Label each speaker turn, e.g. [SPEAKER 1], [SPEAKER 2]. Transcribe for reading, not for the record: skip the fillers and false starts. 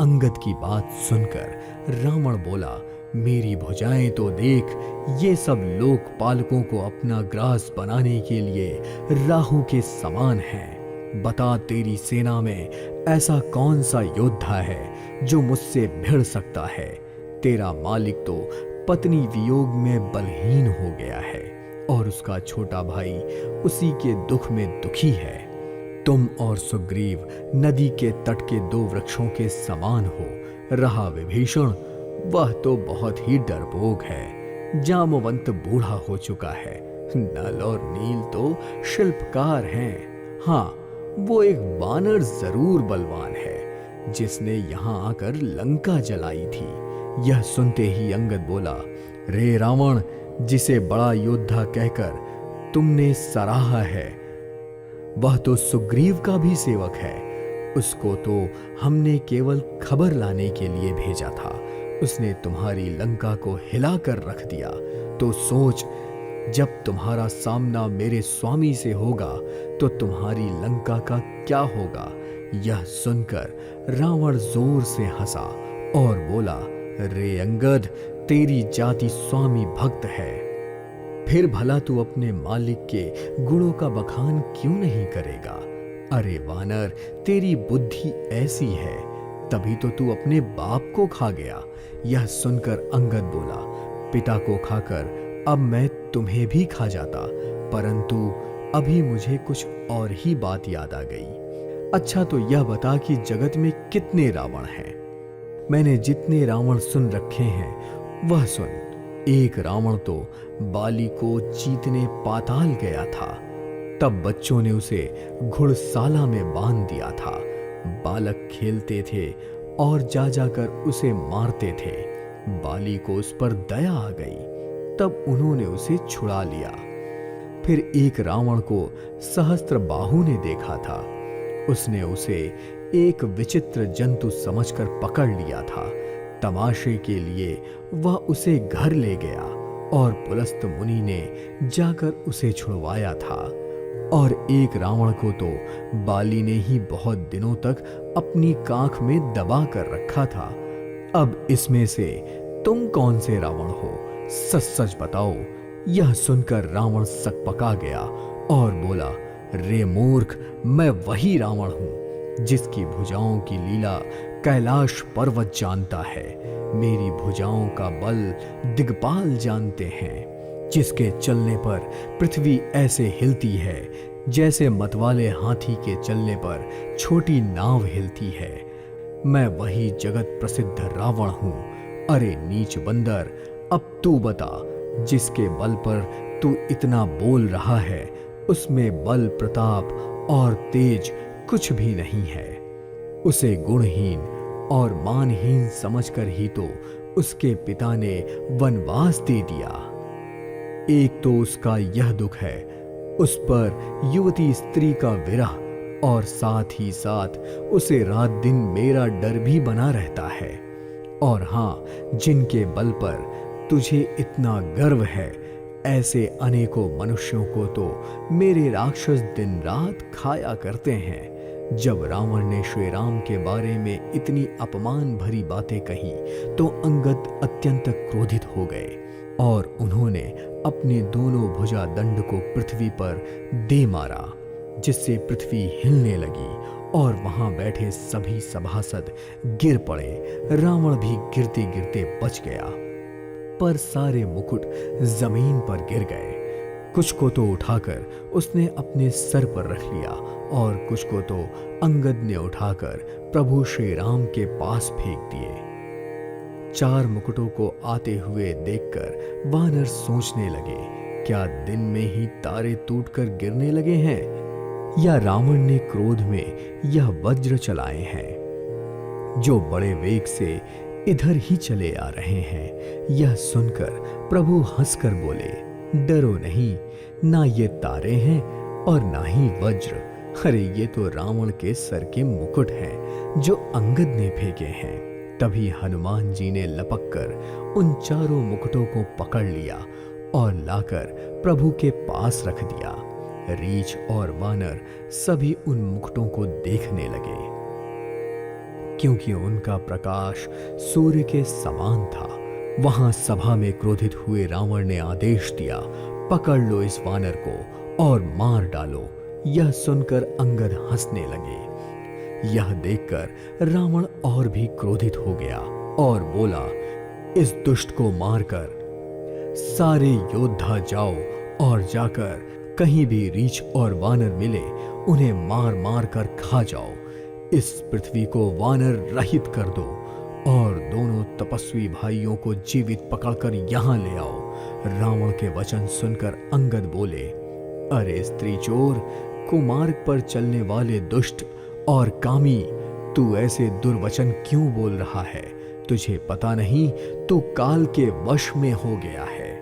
[SPEAKER 1] अंगद की बात सुनकर रावण बोला, मेरी भुजाएं तो देख, ये सब लोकपालकों को अपना ग्रास बनाने के लिए राहु के समान हैं। बता, तेरी सेना में ऐसा कौन सा योद्धा है जो मुझसे भिड़ सकता है? तेरा मालिक तो पत्नी वियोग में बलहीन हो गया है और उसका छोटा भाई उसी के दुख में दुखी है। तुम और सुग्रीव नदी के तट के दो वृक्षों के समान हो। रहा विभीषण, वह तो बहुत ही डरपोक है, जामवंत बूढ़ा हो चुका है। नल और नील तो शिल्पकार हैं। हाँ, वो एक वानर जरूर बलवान है जिसने यहाँ आकर लंका जलाई थी। यह सुनते ही अंगद बोला, रे रावण, जिसे बड़ा योद्धा कहकर तुमने सराहा है, वह तो सुग्रीव का भी सेवक है। उसको तो हमने केवल खबर लाने के लिए भेजा था। उसने तुम्हारी लंका को हिलाकर रख दिया। तो सोच, जब तुम्हारा सामना मेरे स्वामी से होगा तो तुम्हारी लंका का क्या होगा? यह सुनकर रावण जोर से हंसा और बोला, रे अंगद, तेरी जाति स्वामी भक्त है, फिर भला तू अपने मालिक के गुणों का बखान क्यों नहीं करेगा? अरे वानर, तेरी बुद्धि ऐसी है, तभी तो तू अपने बाप को खा गया। यह सुनकर अंगद बोला, पिता को खाकर अब मैं तुम्हें भी खा जाता, परंतु अभी मुझे कुछ और ही बात याद आ गई। अच्छा, तो यह बता कि जगत में कितने रावण हैं? मैंने जितने रावण सुन रखे हैं वह सुन। एक रावण तो बाली को जीतने पाताल गया था, तब बच्चों ने उसे घुड़साला में बांध दिया था। बालक खेलते थे और जा जाकर उसे मारते थे। बाली को उस पर दया आ गई, तब उन्होंने उसे छुड़ा लिया। फिर एक रावण को सहस्त्रबाहु ने देखा था। उसने उसे एक विचित्र जंतु समझकर पकड़ लिया था। तमाशे के लिए वह उसे घर ले गया और पुलस्त मुनि ने जाकर उसे छुड़वाया था। और एक रावण को तो बाली ने ही बहुत दिनों तक अपनी कांख में दबा कर रखा था। अब इसमें से तुम कौन से रावण हो? सच सच बताओ। यह सुनकर रावण सकपका गया और बोला, रे मूर्ख, मैं वही रावण हूं जिसकी भुजाओं की लीला कैलाश पर्वत जानता है। मेरी भुजाओं का बल दिग्पाल जानते हैं, जिसके चलने पर पृथ्वी ऐसे हिलती है जैसे मतवाले हाथी के चलने पर छोटी नाव हिलती है। मैं वही जगत प्रसिद्ध रावण हूं। अरे नीच बंदर, अब तू बता, जिसके बल पर तू इतना बोल रहा है उसमें बल, प्रताप और तेज कुछ भी नहीं है। उसे गुणहीन और मानहीन समझकर ही तो उसके पिता ने वनवास दे दिया। एक तो उसका यह दुख है, उस पर युवती स्त्री का विरह, और साथ ही साथ उसे रात दिन मेरा डर भी बना रहता है। और हाँ, जिनके बल पर तुझे इतना गर्व है, ऐसे अनेकों मनुष्यों को तो मेरे राक्षस दिन रात खाया करते हैं। जब रावण ने श्री राम के बारे में इतनी अपमान भरी बातें कही तो अंगद अत्यंत क्रोधित हो गए और उन्होंने अपने दोनों भुजा दंड को पृथ्वी पर दे मारा, जिससे पृथ्वी हिलने लगी और वहां बैठे सभी सभासद गिर पड़े। रावण भी गिरते गिरते बच गया, पर सारे मुकुट जमीन पर गिर गए। कुछ को तो उठाकर उसने अपने सर पर रख लिया और कुछ को तो अंगद ने उठाकर प्रभु श्री राम के पास फेंक दिए। चार मुकुटों को आते हुए देखकर वानर सोचने लगे, क्या दिन में ही तारे टूटकर गिरने लगे हैं, या रावण ने क्रोध में यह वज्र चलाए हैं जो बड़े वेग से इधर ही चले आ रहे हैं। यह सुनकर प्रभु हंसकर बोले, डरो नहीं, ना ये तारे हैं और ना ही वज्र। अरे ये तो रावण के सर के मुकुट हैं जो अंगद ने फेंके हैं। तभी हनुमान जी ने लपक कर उन चारों मुकुटों को पकड़ लिया और लाकर प्रभु के पास रख दिया। रीछ और वानर सभी उन मुकुटों को देखने लगे। क्योंकि उनका प्रकाश सूर्य के समान था। वहां सभा में क्रोधित हुए रावण ने आदेश दिया, पकड़ लो इस वानर को और मार डालो। यह सुनकर अंगद हंसने लगे। यह देखकर रावण और भी क्रोधित हो गया और बोला, इस दुष्ट को मारकर सारे योद्धा जाओ और जाकर कहीं भी रीछ और वानर मिले उन्हें मार मार कर खा जाओ। इस पृथ्वी को वानर रहित कर दो और दोनों तपस्वी भाइयों को जीवित पकड़कर यहाँ ले आओ। रावण के वचन सुनकर अंगद बोले, अरे स्त्री चोर, कुमार्ग पर चलने वाले दुष्ट और कामी, तू ऐसे दुर्वचन क्यों बोल रहा है? तुझे पता नहीं तू काल के वश में हो गया है।